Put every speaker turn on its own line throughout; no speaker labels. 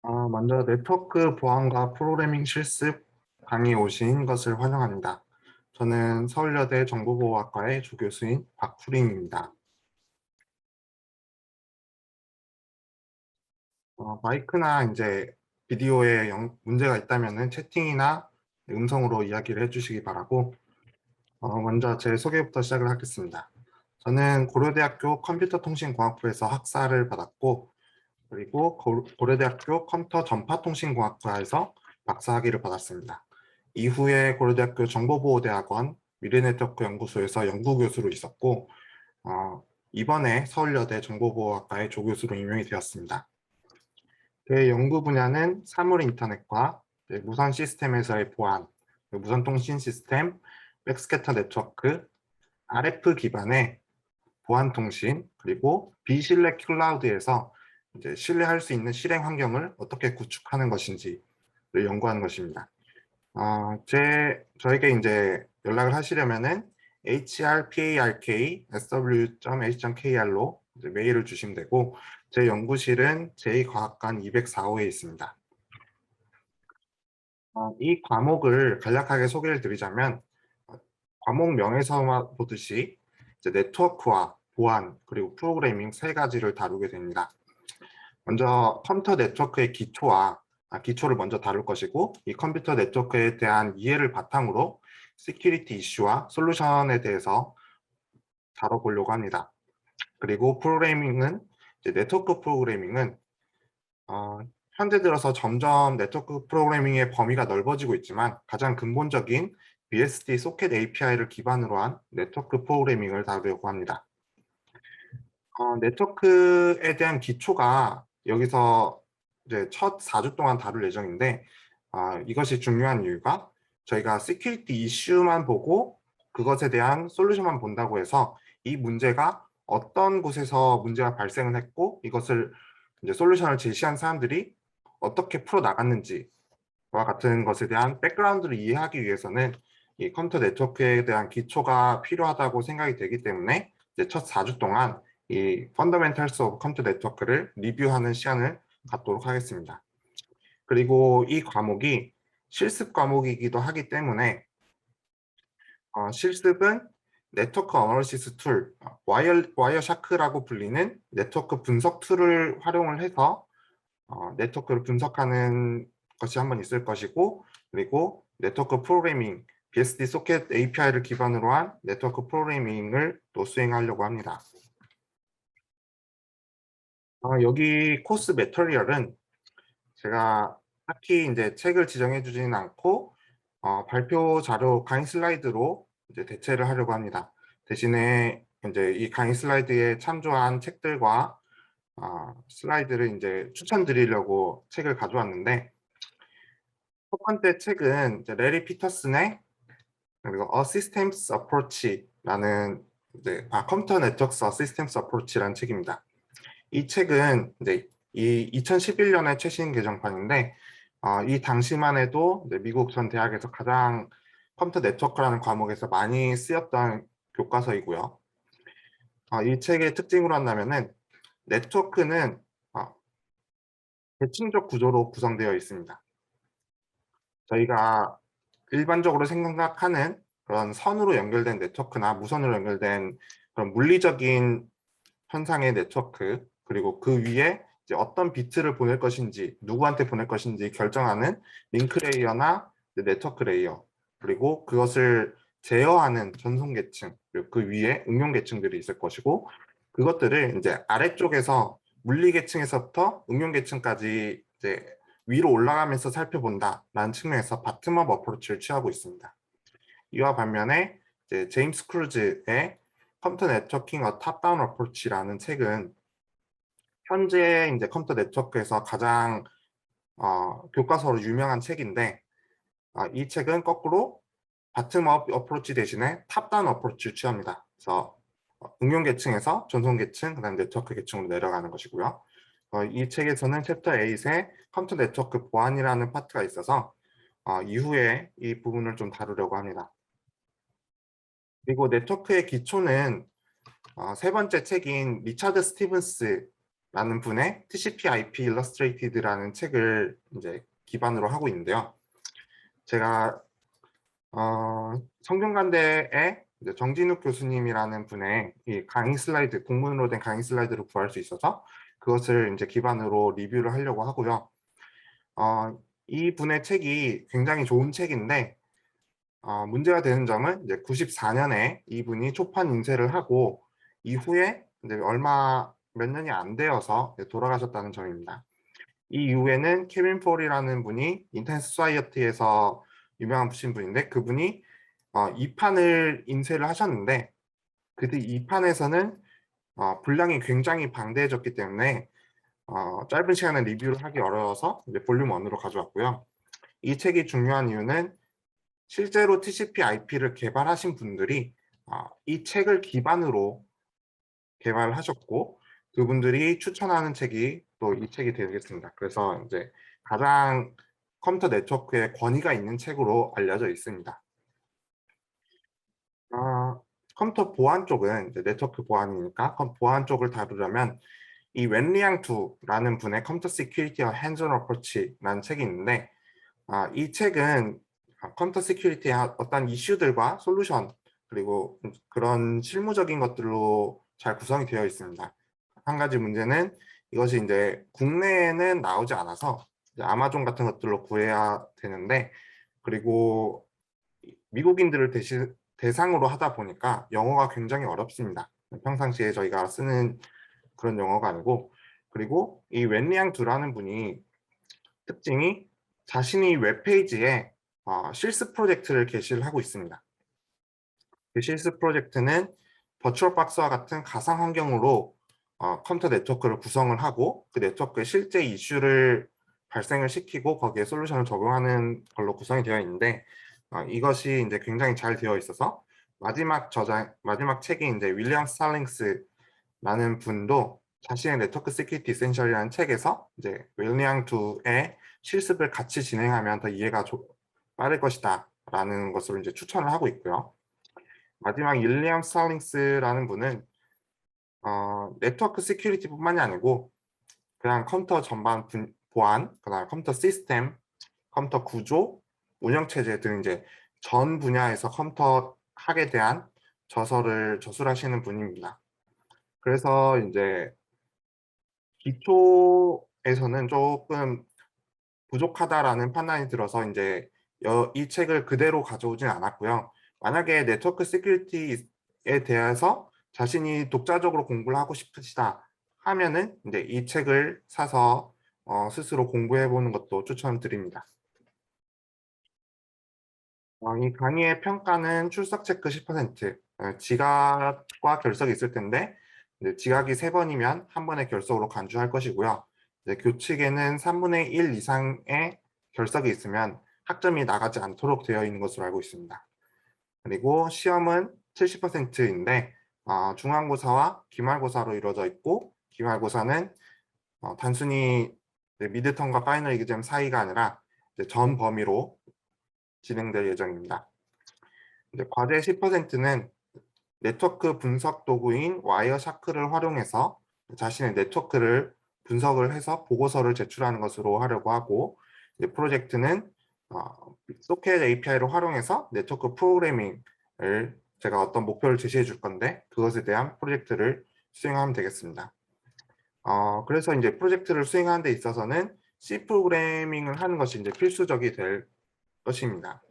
먼저 네트워크 보안과 프로그래밍 실습 강의에 오신 것을 환영합니다. 저는 서울여대 정보보호학과의 조교수인 박후링입니다. 마이크나 이제 비디오에 문제가 있다면 채팅이나 음성으로 이야기를 해주시기 바라고, 먼저 제 소개부터 시작을 하겠습니다. 저는 고려대학교 컴퓨터통신공학부에서 학사를 받았고, 그리고 고려대학교 컴퓨터 전파통신공학과에서 박사학위를 받았습니다. 이후에 고려대학교 정보보호대학원 미래네트워크 연구소에서 연구교수로 있었고, 이번에 서울여대 정보보호학과의 조교수로 임명이 되었습니다. 제 연구 분야는 사물 인터넷과 무선 시스템에서의 보안, 무선 통신 시스템, 백스캐터 네트워크, RF 기반의 보안 통신, 그리고 비신뢰 클라우드에서 이제 신뢰할 수 있는 실행 환경을 어떻게 구축하는 것인지를 연구하는 것입니다. 저에게 이제 연락을 하시려면은 hrpark@sw.ac.kr로 메일을 주시면 되고, 제 연구실은 제2과학관 204호에 있습니다. 이 과목을 간략하게 소개를 드리자면, 과목명에서 보듯이 이제 네트워크와 보안 그리고 프로그래밍 세 가지를 다루게 됩니다. 먼저 컴퓨터 네트워크의 기초를 먼저 다룰 것이고, 이 컴퓨터 네트워크에 대한 이해를 바탕으로 시큐리티 이슈와 솔루션에 대해서 다뤄보려고 합니다. 그리고 이제 네트워크 프로그래밍은 현재 들어서 점점 네트워크 프로그래밍의 범위가 넓어지고 있지만, 가장 근본적인 BSD 소켓 API를 기반으로 한 네트워크 프로그래밍을 다루려고 합니다. 네트워크에 대한 기초가 여기서 이제 첫 4주 동안 다룰 예정인데, 이것이 중요한 이유가, 저희가 시큐리티 이슈만 보고 그것에 대한 솔루션만 본다고 해서 이 문제가 어떤 곳에서 문제가 발생을 했고, 이것을 이제 솔루션을 제시한 사람들이 어떻게 풀어 나갔는지와 같은 것에 대한 백그라운드를 이해하기 위해서는 이 컴퓨터 네트워크에 대한 기초가 필요하다고 생각이 되기 때문에, 이제 첫 4주 동안 이 Fundamentals of Computer Network를 리뷰하는 시간을 갖도록 하겠습니다. 그리고 이 과목이 실습 과목이기도 하기 때문에, 실습은 네트워크 어널리시스 툴, 와이어샤크라고 불리는 네트워크 분석 툴을 활용을 해서 네트워크를 분석하는 것이 한번 있을 것이고, 그리고 네트워크 프로그래밍, BSD 소켓 API를 기반으로 한 네트워크 프로그래밍을 또 수행하려고 합니다. 여기 코스 매터리얼은 제가 딱히 이제 책을 지정해 주지는 않고, 발표 자료 강의 슬라이드로 이제 대체를 하려고 합니다. 대신에 이제 이 강의 슬라이드에 참조한 책들과 슬라이드를 이제 추천드리려고 책을 가져왔는데, 첫 번째 책은 이제 레리 피터슨의 그리고 A Systems Approach라는 컴퓨터 네트워크 A Systems Approach라는 책입니다. 이 책은 이제 이 2011년에 최신 개정판인데, 이 당시만 해도 미국 전 대학에서 가장 컴퓨터 네트워크라는 과목에서 많이 쓰였던 교과서이고요. 이 책의 특징으로 한다면은, 네트워크는 대칭적 구조로 구성되어 있습니다. 저희가 일반적으로 생각하는 그런 선으로 연결된 네트워크나 무선으로 연결된 그런 물리적인 현상의 네트워크, 그리고 그 위에 이제 어떤 비트를 보낼 것인지, 누구한테 보낼 것인지 결정하는 링크 레이어나 네트워크 레이어, 그리고 그것을 제어하는 전송 계층, 그리고 그 위에 응용 계층들이 있을 것이고, 그것들을 이제 아래쪽에서 물리 계층에서부터 응용 계층까지 이제 위로 올라가면서 살펴본다라는 측면에서 바텀업 어프로치를 취하고 있습니다. 이와 반면에 이제 제임스 크루즈의 컴퓨터 네트워킹 어 탑다운 어프로치라는 책은 현재 이제 컴퓨터 네트워크에서 가장 교과서로 유명한 책인데, 이 책은 거꾸로 바텀업 어프로치 대신에 탑다운 어프로치를 취합니다. 그래서 응용 계층에서 전송 계층, 그다음 네트워크 계층으로 내려가는 것이고요. 이 책에서는 챕터 8에 컴퓨터 네트워크 보안이라는 파트가 있어서 이후에 이 부분을 좀 다루려고 합니다. 그리고 네트워크의 기초는 세 번째 책인 리차드 스티븐스의 라는 분의 TCP/IP Illustrated라는 책을 이제 기반으로 하고 있는데요. 제가 성균관대에 이제 정진욱 교수님이라는 분의 이 강의 슬라이드, 공문으로 된 강의 슬라이드를 구할 수 있어서 그것을 이제 기반으로 리뷰를 하려고 하고요. 이 분의 책이 굉장히 좋은 책인데 문제가 되는 점은 이제 94년에 이분이 초판 인쇄를 하고 이후에 이제 몇 년이 안 되어서 돌아가셨다는 점입니다. 이 이후에는 케빈 폴이라는 분이 인터넷 소사이어티에서 유명하신 분인데 그분이 2판을 인쇄를 하셨는데 그 2판에서는 분량이 굉장히 방대해졌기 때문에 짧은 시간에 리뷰를 하기 어려워서 이제 볼륨 1으로 가져왔고요. 이 책이 중요한 이유는 실제로 TCP/IP를 개발하신 분들이 이 책을 기반으로 개발을 하셨고 그분들이 추천하는 책이 또 이 책이 되겠습니다. 그래서 이제 가장 컴퓨터 네트워크에 권위가 있는 책으로 알려져 있습니다. 컴퓨터 보안 쪽은 이제 네트워크 보안이니까 보안 쪽을 다루려면 이 웬리앙 투라는 분의 컴퓨터 시큐리티와 핸즈온 어프로치라는 책이 있는데 이 책은 컴퓨터 시큐리티의 어떤 이슈들과 솔루션 그리고 그런 실무적인 것들로 잘 구성이 되어 있습니다. 한 가지 문제는 이것이 이제 국내에는 나오지 않아서 이제 아마존 같은 것들로 구해야 되는데 그리고 미국인들을 대상으로 하다 보니까 영어가 굉장히 어렵습니다. 평상시에 저희가 쓰는 그런 영어가 아니고 그리고 이 웬리앙 두라는 분이 특징이 자신이 웹페이지에 실습 프로젝트를 게시를 하고 있습니다. 그 실습 프로젝트는 버추얼박스와 같은 가상 환경으로 컴퓨터 네트워크를 구성을 하고 그 네트워크의 실제 이슈를 발생을 시키고 거기에 솔루션을 적용하는 걸로 구성이 되어 있는데 이것이 이제 굉장히 잘 되어 있어서 마지막 책이 이제 윌리엄 스탈링스라는 분도 자신의 네트워크 시큐리티 이센셜이라는 책에서 이제 윌리엄 투의 실습을 같이 진행하면 더 이해가 빠를 것이다 라는 것으로 이제 추천을 하고 있고요. 마지막 윌리엄 스탈링스라는 분은 네트워크 시큐리티뿐만이 아니고 그냥 컴퓨터 전반 보안, 그다음 컴퓨터 시스템, 컴퓨터 구조, 운영체제 등 이제 전 분야에서 컴퓨터 학에 대한 저술하시는 분입니다. 그래서 이제 기초에서는 조금 부족하다라는 판단이 들어서 이제 이 책을 그대로 가져오진 않았고요. 만약에 네트워크 시큐리티에 대해서 자신이 독자적으로 공부를 하고 싶으시다 하면은 이제 이 책을 사서 스스로 공부해 보는 것도 추천드립니다. 이 강의의 평가는 출석 체크 10%, 지각과 결석이 있을 텐데 지각이 3번이면 한 번의 결석으로 간주할 것이고요. 교칙에는 3분의 1 이상의 결석이 있으면 학점이 나가지 않도록 되어 있는 것으로 알고 있습니다. 그리고 시험은 70%인데 중간고사와 기말고사로 이루어져 있고 기말고사는 단순히 미드텀과 파이널 에그잼 사이가 아니라 전 범위로 진행될 예정입니다. 과제 10%는 네트워크 분석 도구인 와이어샤크를 활용해서 자신의 네트워크를 분석을 해서 보고서를 제출하는 것으로 하려고 하고 프로젝트는 소켓 API를 활용해서 네트워크 프로그래밍을 제가 어떤 목표를 제시해 줄 건데 그것에 대한 프로젝트를 수행하면 되겠습니다. 그래서 이제 프로젝트를 수행하는 데 있어서는 C 프로그래밍을 하는 것이 이제 필수적이 될 것입니다.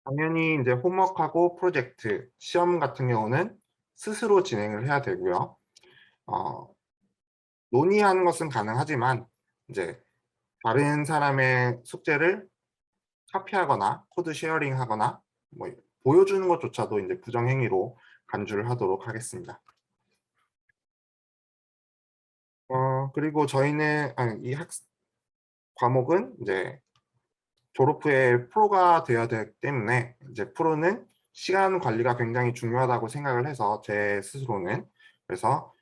당연히 이제 홈워크하고 프로젝트, 시험 같은 경우는 스스로 진행을 해야 되고요. 논의하는 것은 가능하지만 이제 다른 사람의 숙제를 카피하거나 코드 쉐어링하거나 뭐 보여주는 것조차도 이제 부정행위로 간주를 하도록 하겠습니다. 그리고 저희는 이 과목은 이제 졸업 후에 프로가 되어야 되기 때문에 이제 프로는 시간 관리가 굉장히 중요하다고 생각을 해서 제 스스로는 그래서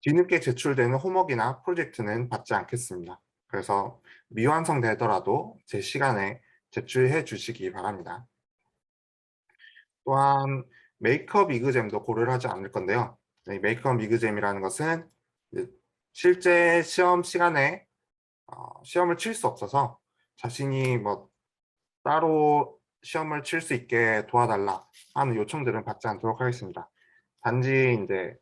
뒤늦게 제출되는 홈워크나 프로젝트는 받지 않겠습니다. 그래서 미완성되더라도 제 시간에 제출해 주시기 바랍니다. 또한 메이크업 이그잼도 고려를 하지 않을 건데요. 이 메이크업 미그잼이라는 것은 실제 시험 시간에 시험을 칠 수 없어서 자신이 뭐 따로 시험을 칠 수 있게 도와달라 하는 요청들은 받지 않도록 하겠습니다. 단지 이제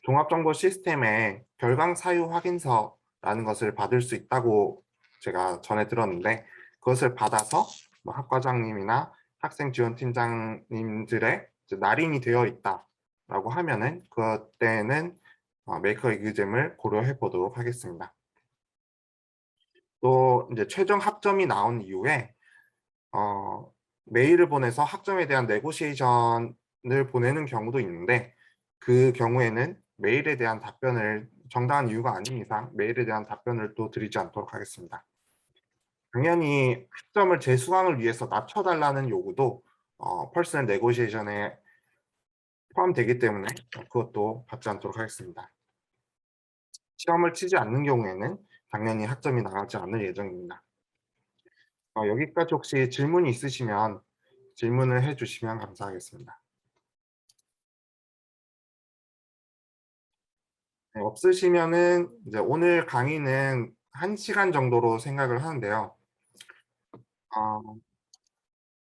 종합정보 시스템에 결강 사유 확인서라는 것을 받을 수 있다고 제가 전에 들었는데, 그것을 받아서 뭐 학과장님이나 학생지원팀장님들의 날인이 되어 있다라고 하면은 그때는 메이커 이그잼을 고려해 보도록 하겠습니다. 또 이제 최종 학점이 나온 이후에 메일을 보내서 학점에 대한 네고시에이션을 보내는 경우도 있는데, 그 경우에는 메일에 대한 답변을 정당한 이유가 아닌 이상 메일에 대한 답변을 또 드리지 않도록 하겠습니다. 당연히 학점을 재수강을 위해서 낮춰달라는 요구도 퍼스널 네고시에이션에 포함되기 때문에 그것도 받지 않도록 하겠습니다. 시험을 치지 않는 경우에는 당연히 학점이 나가지 않을 예정입니다. 여기까지 혹시 질문이 있으시면 질문을 해주시면 감사하겠습니다. 네, 없으시면은 이제 오늘 강의는 1시간 정도로 생각을 하는데요. 어,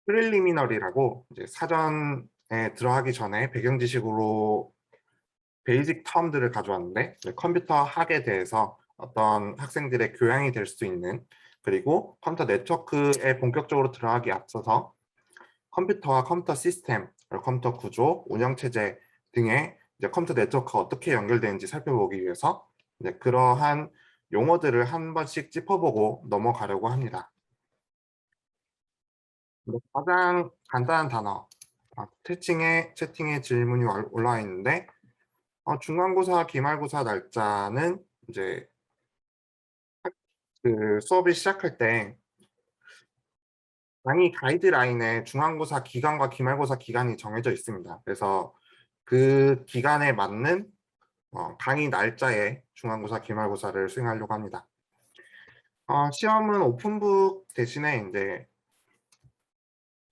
프릴리미너리라고 이제 사전에 들어가기 전에 배경 지식으로 베이직 텀들을 가져왔는데, 컴퓨터 학에 대해서 어떤 학생들의 교양이 될 수 있는, 그리고 컴퓨터 네트워크에 본격적으로 들어가기 앞서서 컴퓨터와 컴퓨터 시스템, 컴퓨터 구조, 운영체제 등의 이제 컴퓨터 네트워크가 어떻게 연결되는지 살펴보기 위해서 이제 그러한 용어들을 한 번씩 짚어보고 넘어가려고 합니다. 가장 간단한 단어, 채팅에 질문이 올라와 있는데, 중간고사, 기말고사 날짜는 이제 그 수업이 시작할 때 강의 가이드라인에 중간고사 기간과 기말고사 기간이 정해져 있습니다. 그래서 그 기간에 맞는 강의 날짜에 중간고사, 기말고사를 수행하려고 합니다. 시험은 오픈북 대신에 이제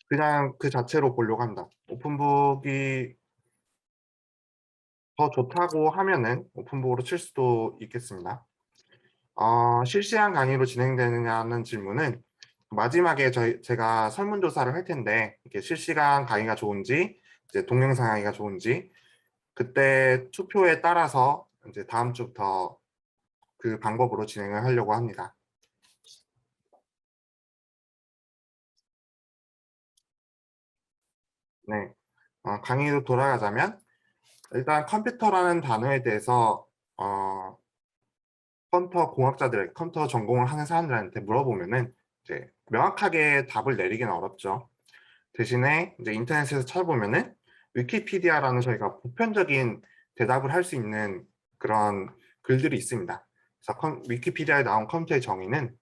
그냥 그 자체로 보려고 합니다. 오픈북이 더 좋다고 하면은 오픈북으로 칠 수도 있겠습니다. 실시간 강의로 진행되느냐는 질문은 마지막에 제가 설문조사를 할 텐데, 이렇게 실시간 강의가 좋은지, 이제 동영상 강의가 좋은지, 그때 투표에 따라서 이제 다음 주부터 그 방법으로 진행을 하려고 합니다. 네, 강의로 돌아가자면 일단 컴퓨터라는 단어에 대해서 컴퓨터 공학자들, 컴퓨터 전공을 하는 사람들한테 물어보면은 이제 명확하게 답을 내리기는 어렵죠. 대신에 이제 인터넷에서 찾아보면은 위키피디아라는 저희가 보편적인 대답을 할 수 있는 그런 글들이 있습니다. 그래서 위키피디아에 나온 컴퓨터의 정의는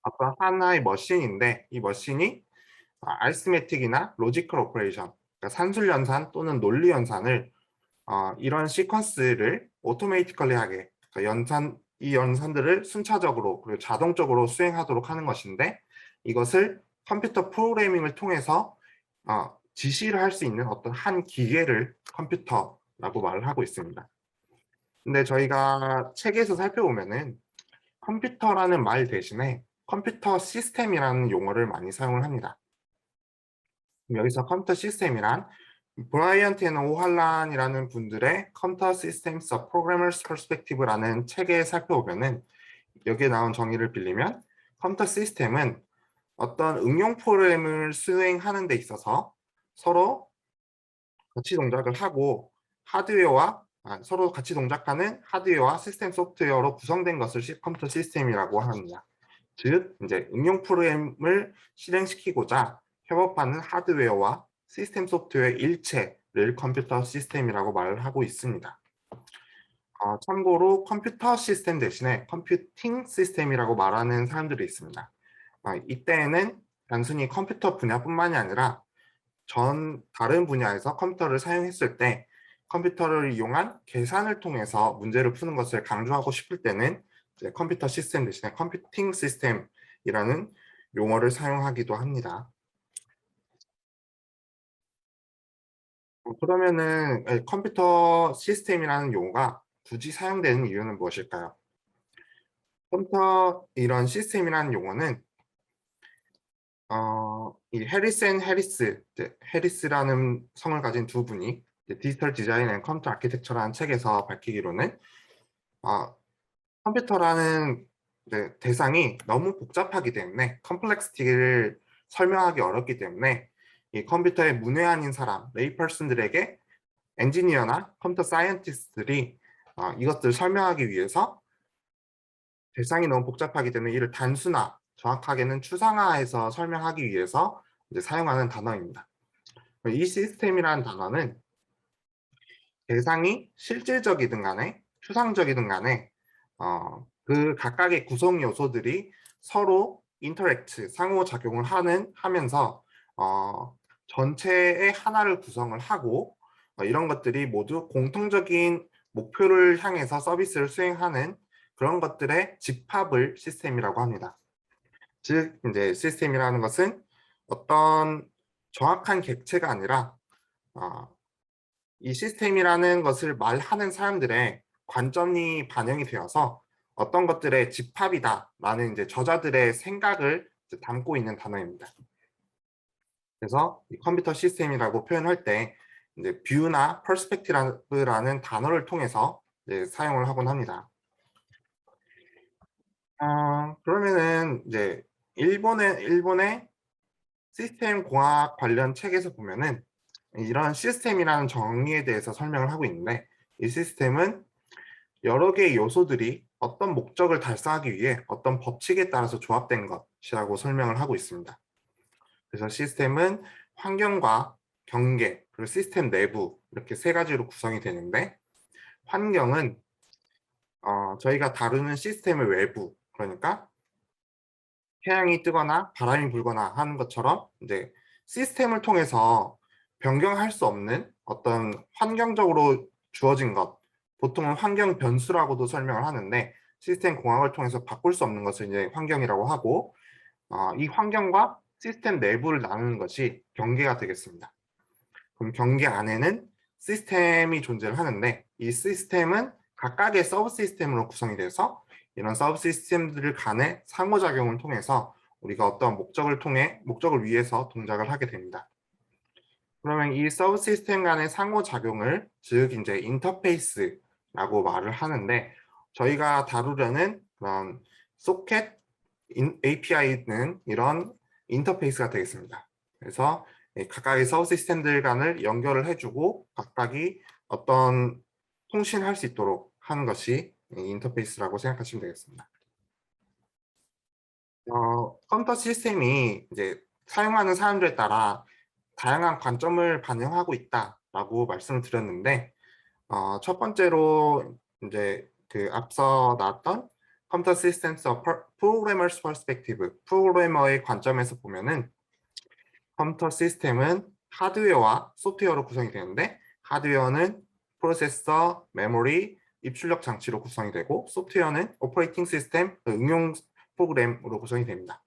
어떤 하나의 머신인데, 이 머신이 알스메틱이나 로지컬 오퍼레이션, 그러니까 산술 연산 또는 논리 연산을 이런 시퀀스를 오토메이티컬리 하게, 그러니까 이 연산들을 순차적으로 그리고 자동적으로 수행하도록 하는 것인데, 이것을 컴퓨터 프로그래밍을 통해서 지시를 할 수 있는 어떤 한 기계를 컴퓨터라고 말을 하고 있습니다. 근데 저희가 책에서 살펴보면은 컴퓨터라는 말 대신에 컴퓨터 시스템이라는 용어를 많이 사용을 합니다. 여기서 컴퓨터 시스템이란 브라이언트 앤 오할란이라는 분들의 컴퓨터 시스템스 프로그래머스 퍼스펙티브라는 책에 살펴보면은 여기에 나온 정의를 빌리면 컴퓨터 시스템은 어떤 응용 프로그램을 수행하는 데 있어서 서로 같이 동작을 하고 서로 같이 동작하는 하드웨어와 시스템 소프트웨어로 구성된 것을 컴퓨터 시스템이라고 합니다. 즉 이제 응용 프로그램을 실행시키고자 협업하는 하드웨어와 시스템 소프트웨어 일체를 컴퓨터 시스템이라고 말을 하고 있습니다. 참고로 컴퓨터 시스템 대신에 컴퓨팅 시스템이라고 말하는 사람들이 있습니다. 이때에는 단순히 컴퓨터 분야뿐만이 아니라 다른 분야에서 컴퓨터를 사용했을 때 컴퓨터를 이용한 계산을 통해서 문제를 푸는 것을 강조하고 싶을 때는 이제 컴퓨터 시스템 대신에 컴퓨팅 시스템이라는 용어를 사용하기도 합니다. 그러면은 컴퓨터 시스템이라는 용어가 굳이 사용되는 이유는 무엇일까요? 컴퓨터 이런 시스템이라는 용어는 이 해리스 앤 해리스, 해리스라는 성을 가진 두 분이 디지털 디자인 앤 컴퓨터 아키텍처라는 책에서 밝히기로는 어, 컴퓨터라는 대상이 너무 복잡하기 때문에 컴플렉시티를 설명하기 어렵기 때문에 이 컴퓨터의 문외한인 사람, 레이퍼슨들에게 엔지니어나 컴퓨터 사이언티스트들이 이것들을 설명하기 위해서 대상이 너무 복잡하기 때문에 이를 단순화, 정확하게는 추상화해서 설명하기 위해서 이제 사용하는 단어입니다. 이 시스템이라는 단어는 대상이 실질적이든 간에 추상적이든 간에 그 각각의 구성 요소들이 서로 인터랙트, 상호작용을 하면서 전체의 하나를 구성을 하고 이런 것들이 모두 공통적인 목표를 향해서 서비스를 수행하는 그런 것들의 집합을 시스템이라고 합니다. 즉 이제 시스템이라는 것은 어떤 정확한 객체가 아니라 이 시스템이라는 것을 말하는 사람들의 관점이 반영이 되어서 어떤 것들의 집합이다라는 이제 저자들의 생각을 이제 담고 있는 단어입니다. 그래서 이 컴퓨터 시스템이라고 표현할 때 이제 뷰나 퍼스펙티브라는 단어를 통해서 이제 사용을 하곤 합니다. 그러면은 이제 일본의 시스템 공학 관련 책에서 보면은 이런 시스템이라는 정의에 대해서 설명을 하고 있는데 이 시스템은 여러 개의 요소들이 어떤 목적을 달성하기 위해 어떤 법칙에 따라서 조합된 것이라고 설명을 하고 있습니다. 그래서 시스템은 환경과 경계, 그리고 시스템 내부 이렇게 세 가지로 구성이 되는데 환경은 저희가 다루는 시스템의 외부, 그러니까 태양이 뜨거나 바람이 불거나 하는 것처럼 이제 시스템을 통해서 변경할 수 없는 어떤 환경적으로 주어진 것, 보통은 환경 변수라고도 설명을 하는데 시스템 공학을 통해서 바꿀 수 없는 것을 이제 환경이라고 하고 이 환경과 시스템 내부를 나누는 것이 경계가 되겠습니다. 그럼 경계 안에는 시스템이 존재를 하는데 이 시스템은 각각의 서브 시스템으로 구성이 돼서 이런 서브 시스템들 간의 상호작용을 통해서 우리가 어떤 목적을 위해서 동작을 하게 됩니다. 그러면 이 서브 시스템 간의 상호작용을 즉 이제 인터페이스라고 말을 하는데 저희가 다루려는 그런 소켓 API는 이런 인터페이스가 되겠습니다. 그래서 각각의 서브 시스템들 간을 연결을 해주고 각각이 어떤 통신할 수 있도록 하는 것이 인터페이스라고 생각하시면 되겠습니다. 컴퓨터 시스템이 이제 사용하는 사람들에 따라 다양한 관점을 반영하고 있다라고 말씀을 드렸는데 첫 번째로 이제 그 앞서 나왔던 컴퓨터 시스템스 프로그래머스 퍼스펙티브, 프로그래머의 관점에서 보면은 컴퓨터 시스템은 하드웨어와 소프트웨어로 구성이 되는데 하드웨어는 프로세서, 메모리, 입출력 장치로 구성이 되고 소프트웨어는 오퍼레이팅 시스템, 응용 프로그램으로 구성이 됩니다.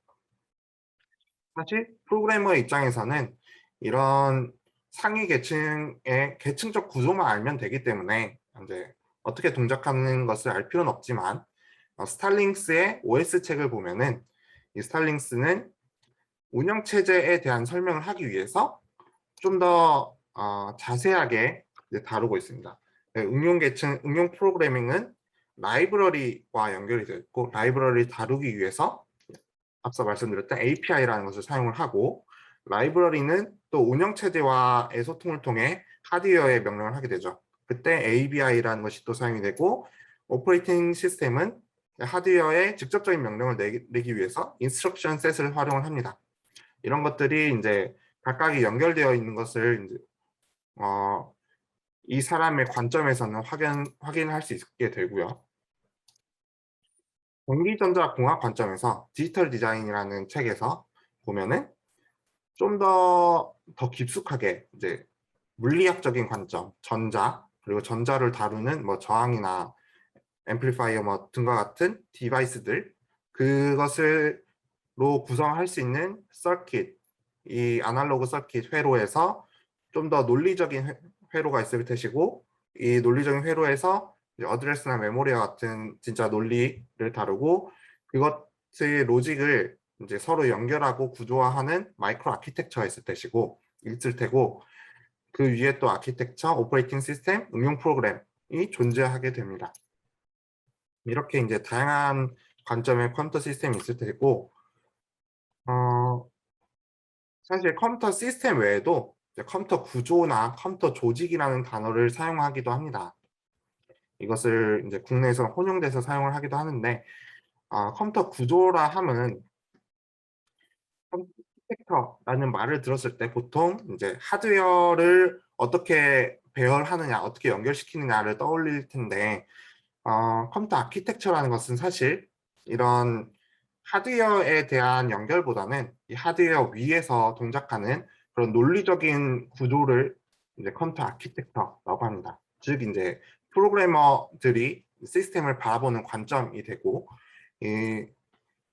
사실 프로그래머의 입장에서는 이런 상위 계층의 계층적 구조만 알면 되기 때문에 이제 어떻게 동작하는 것을 알 필요는 없지만 스탈링스의 OS 책을 보면은 이 스탈링스는 운영체제에 대한 설명을 하기 위해서 좀 더 자세하게 다루고 있습니다. 응용 프로그래밍은 라이브러리와 연결이 되어 있고 라이브러리를 다루기 위해서 앞서 말씀드렸던 API라는 것을 사용을 하고 라이브러리는 또 운영체제와의 소통을 통해 하드웨어에 명령을 하게 되죠. 그때 ABI라는 것이 또 사용이 되고 오퍼레이팅 시스템은 하드웨어에 직접적인 명령을 내기 위해서 인스트럭션 셋을 활용을 합니다. 이런 것들이 이제 각각이 연결되어 있는 것을 이제 이 사람의 관점에서는 확인할 수 있게 되고요. 전기전자공학 관점에서 디지털 디자인이라는 책에서 보면은 좀 더 깊숙하게 이제 물리학적인 관점, 전자 그리고 전자를 다루는 뭐 저항이나 앰플리파이어 뭐 등과 같은 디바이스들 그것을로 구성할 수 있는 서킷 이 아날로그 서킷 회로에서 좀 더 논리적인 회로가 있을 것이고, 이 논리적인 회로에서 어드레스나 메모리와 같은 진짜 논리를 다루고, 그것의 로직을 이제 서로 연결하고 구조화하는 마이크로 아키텍처가 있을 테고, 그 위에 또 아키텍처, 오퍼레이팅 시스템, 응용 프로그램이 존재하게 됩니다. 이렇게 이제 다양한 관점의 컴퓨터 시스템이 있을 테고, 사실 컴퓨터 시스템 외에도 이제 컴퓨터 구조나 컴퓨터 조직이라는 단어를 사용하기도 합니다. 이것을 이제 국내에서 혼용돼서 사용을 하기도 하는데, 컴퓨터 구조라 함은 컴퓨터라는 말을 들었을 때 보통 이제 하드웨어를 어떻게 배열하느냐, 어떻게 연결시키느냐를 떠올릴 텐데, 컴퓨터 아키텍처라는 것은 사실 이런 하드웨어에 대한 연결보다는 이 하드웨어 위에서 동작하는 그런 논리적인 구조를 이제 컴퓨터 아키텍처라고 합니다. 즉 이제 프로그래머들이 시스템을 바라보는 관점이 되고, 이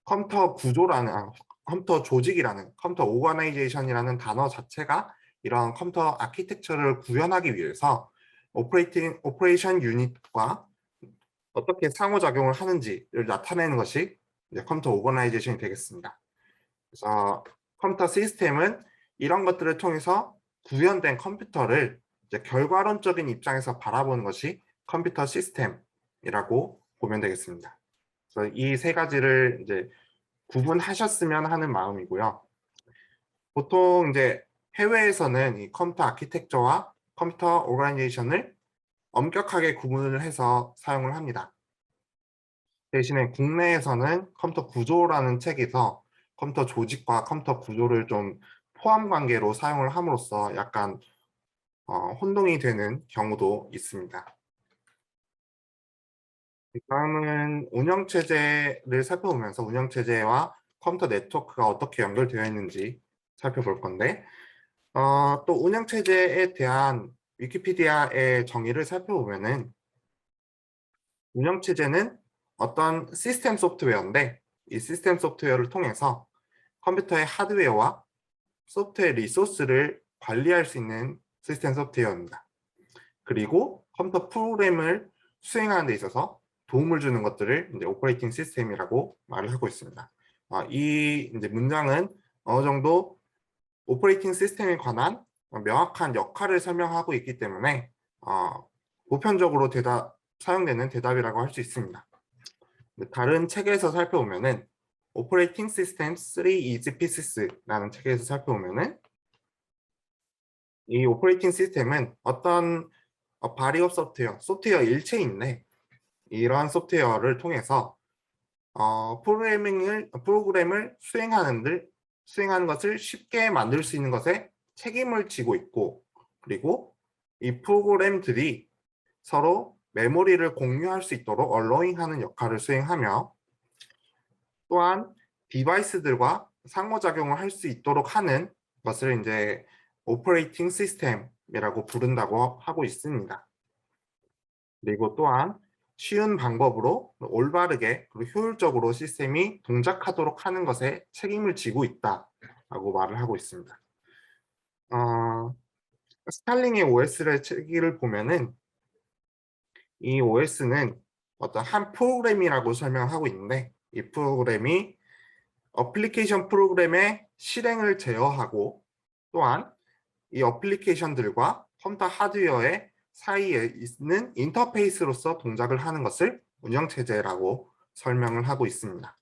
컴퓨터 구조라는 컴퓨터 조직이라는 컴퓨터 오거나이제이션이라는 단어 자체가 이런 컴퓨터 아키텍처를 구현하기 위해서 오퍼레이션 유닛과 어떻게 상호작용을 하는지를 나타내는 것이 이제 컴퓨터 오거나이제이션이 되겠습니다. 그래서 컴퓨터 시스템은 이런 것들을 통해서 구현된 컴퓨터를 이제 결과론적인 입장에서 바라보는 것이 컴퓨터 시스템이라고 보면 되겠습니다. 그래서 이 세 가지를 이제 구분하셨으면 하는 마음이고요. 보통 이제 해외에서는 이 컴퓨터 아키텍처와 컴퓨터 오거나이제이션을 엄격하게 구분을 해서 사용을 합니다. 대신에 국내에서는 컴퓨터 구조라는 책에서 컴퓨터 조직과 컴퓨터 구조를 좀 포함 관계로 사용을 함으로써 약간 혼동이 되는 경우도 있습니다. 다음은 운영체제를 살펴보면서 운영체제와 컴퓨터 네트워크가 어떻게 연결되어 있는지 살펴볼 건데, 또 운영체제에 대한 위키피디아의 정의를 살펴보면은 운영체제는 어떤 시스템 소프트웨어인데, 이 시스템 소프트웨어를 통해서 컴퓨터의 하드웨어와 소프트웨어 리소스를 관리할 수 있는 시스템 소프트웨어입니다. 그리고 컴퓨터 프로그램을 수행하는 데 있어서 도움을 주는 것들을 이제 오퍼레이팅 시스템이라고 말을 하고 있습니다. 이 이제 문장은 어느 정도 오퍼레이팅 시스템에 관한 명확한 역할을 설명하고 있기 때문에 보편적으로 사용되는 대답이라고 할 수 있습니다. 다른 책에서 살펴보면은 Operating System 3 Easy Pieces라는 책에서 살펴보면은 이 오퍼레이팅 시스템은 어떤 body of 소프트웨어 일체인데, 이러한 소프트웨어를 통해서 프로그램을 수행하는 것을 쉽게 만들 수 있는 것에 책임을 지고 있고, 그리고 이 프로그램들이 서로 메모리를 공유할 수 있도록 얼로잉하는 역할을 수행하며, 또한 디바이스들과 상호작용을 할 수 있도록 하는 것을 이제 오퍼레이팅 시스템이라고 부른다고 하고 있습니다. 그리고 또한 쉬운 방법으로 올바르게 그리고 효율적으로 시스템이 동작하도록 하는 것에 책임을 지고 있다라고 말을 하고 있습니다. 스탈링의 OS를 책을 보면은 이 OS는 어떤 한 프로그램이라고 설명하고 있는데, 이 프로그램이 어플리케이션 프로그램의 실행을 제어하고, 또한 이 어플리케이션들과 컴퓨터 하드웨어의 사이에 있는 인터페이스로서 동작을 하는 것을 운영체제라고 설명을 하고 있습니다.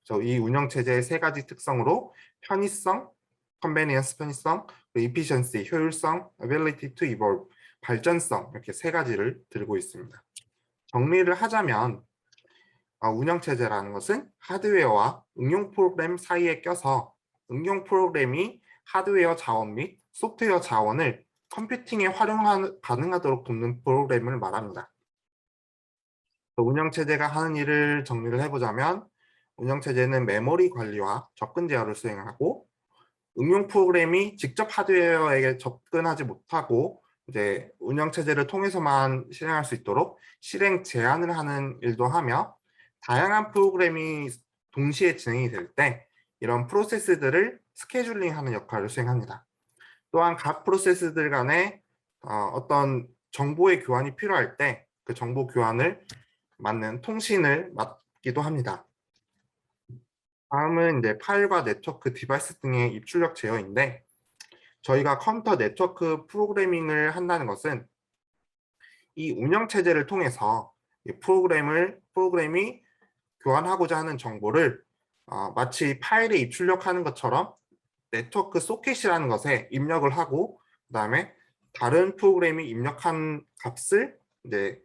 그래서 이 운영체제의 세 가지 특성으로 편의성, convenience 편의성, efficiency 효율성, ability to evolve 발전성, 이렇게 세 가지를 들고 있습니다. 정리를 하자면 운영체제라는 것은 하드웨어와 응용 프로그램 사이에 껴서 응용 프로그램이 하드웨어 자원 및 소프트웨어 자원을 컴퓨팅에 가능하도록 돕는 프로그램을 말합니다. 운영체제가 하는 일을 정리를 해보자면, 운영체제는 메모리 관리와 접근 제어를 수행하고, 응용 프로그램이 직접 하드웨어에게 접근하지 못하고 이제 운영체제를 통해서만 실행할 수 있도록 실행 제한을 하는 일도 하며, 다양한 프로그램이 동시에 진행이 될 때 이런 프로세스들을 스케줄링하는 역할을 수행합니다. 또한 각 프로세스들 간에 어떤 정보의 교환이 필요할 때 그 정보 교환을 맞는 통신을 맡기도 합니다. 다음은 이제 파일과 네트워크 디바이스 등의 입출력 제어인데, 저희가 컴퓨터 네트워크 프로그래밍을 한다는 것은 이 운영체제를 통해서 이 프로그램이 교환하고자 하는 정보를 마치 파일에 입출력하는 것처럼 네트워크 소켓이라는 것에 입력을 하고, 그다음에 다른 프로그램이 입력한 값을 이제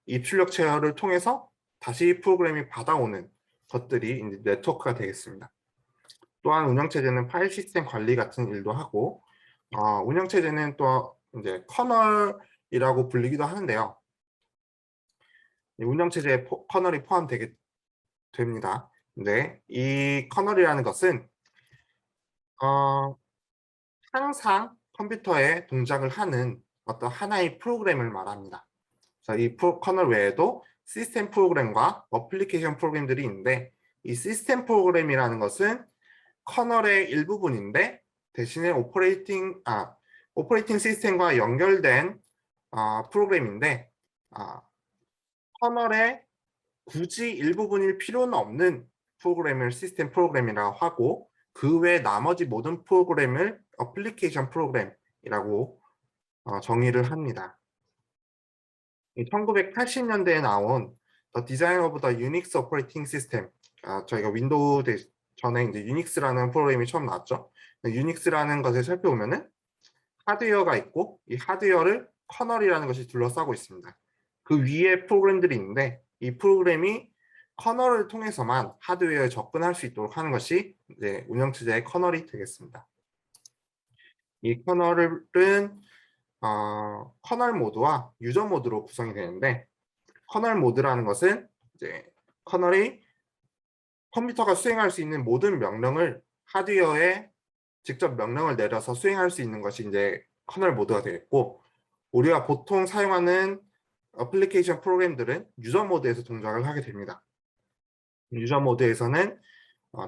입출력 제어를 통해서 다시 프로그램이 받아오는 것들이 이제 네트워크가 되겠습니다. 또한 운영체제는 파일 시스템 관리 같은 일도 하고, 운영체제는 또 이제 커널이라고 불리기도 하는데요. 운영체제에 커널이 포함되게 됩니다. 근데 이 커널이라는 것은 어, 항상 컴퓨터에 동작을 하는 어떤 하나의 프로그램을 말합니다. 그래서 이 커널 외에도 시스템 프로그램과 어플리케이션 프로그램들이 있는데, 이 시스템 프로그램이라는 것은 커널의 일부분인데 대신에 오퍼레이팅 시스템과 연결된 프로그램인데, 커널의 굳이 일부분일 필요는 없는 프로그램을 시스템 프로그램이라고 하고, 그 외 나머지 모든 프로그램을 어플리케이션 프로그램이라고 정의를 합니다. 1980년대에 나온 The Design of the Unix Operating System, 저희가 윈도우 전에 이제 유닉스라는 프로그램이 처음 나왔죠. 유닉스라는 것을 살펴보면은 하드웨어가 있고, 이 하드웨어를 커널이라는 것이 둘러싸고 있습니다. 그 위에 프로그램들이 있는데, 이 프로그램이 커널을 통해서만 하드웨어에 접근할 수 있도록 하는 것이 이제 운영체제의 커널이 되겠습니다. 이 커널은 커널 모드와 유저 모드로 구성이 되는데, 커널 모드라는 것은 이제 커널이 컴퓨터가 수행할 수 있는 모든 명령을 하드웨어에 직접 명령을 내려서 수행할 수 있는 것이 이제 커널 모드가 되겠고, 우리가 보통 사용하는 어플리케이션 프로그램들은 유저 모드에서 동작을 하게 됩니다. 유저 모드에서는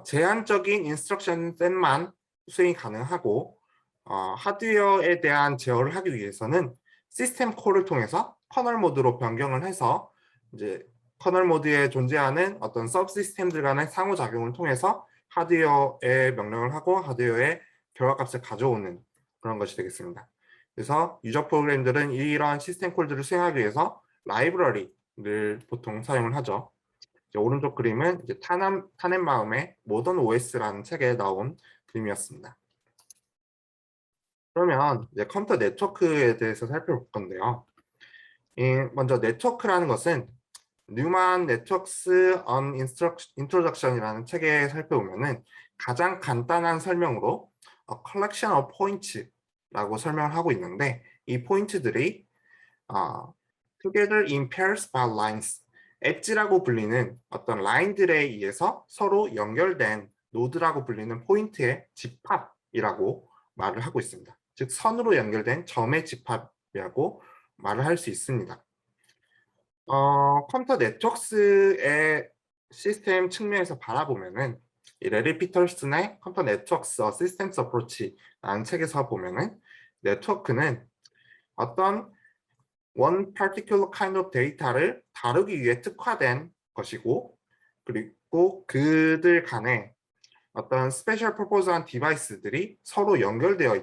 제한적인 인스트럭션 셋만 수행이 가능하고, 하드웨어에 대한 제어를 하기 위해서는 시스템 콜을 통해서 커널 모드로 변경을 해서 이제 커널 모드에 존재하는 어떤 서브 시스템들 간의 상호작용을 통해서 하드웨어에 명령을 하고 하드웨어의 결과값을 가져오는 그런 것이 되겠습니다. 그래서 유저 프로그램들은 이러한 시스템 콜들을 수행하기 위해서 라이브러리를 보통 사용을 하죠. 오른쪽 그림은 이제 타넨바움의 모던 OS라는 책에 나온 그림이었습니다. 그러면 이제 컴퓨터 네트워크에 대해서 살펴볼 건데요. 먼저 네트워크라는 것은 뉴만 네트워크스 on Introduction이라는 책에 살펴보면은 가장 간단한 설명으로 collection of points라고 설명을 하고 있는데, 이 포인트들이 together in pairs by lines, 엣지라고 불리는 어떤 라인들에 의해서 서로 연결된 노드라고 불리는 포인트의 집합이라고 말을 하고 있습니다. 즉 선으로 연결된 점의 집합이라고 말을 할 수 있습니다. 컴퓨터 네트워크스의 시스템 측면에서 바라보면은 이 레리 피터슨의 컴퓨터 네트워크스 시스템스 어프로치라는 책에서 보면은 네트워크는 어떤 one particular kind of data를 다루기 위해 특화된 것이고, 그리고 그들 간에 어떤 스페셜 퍼포즈한 디바이스들이 서로 연결되어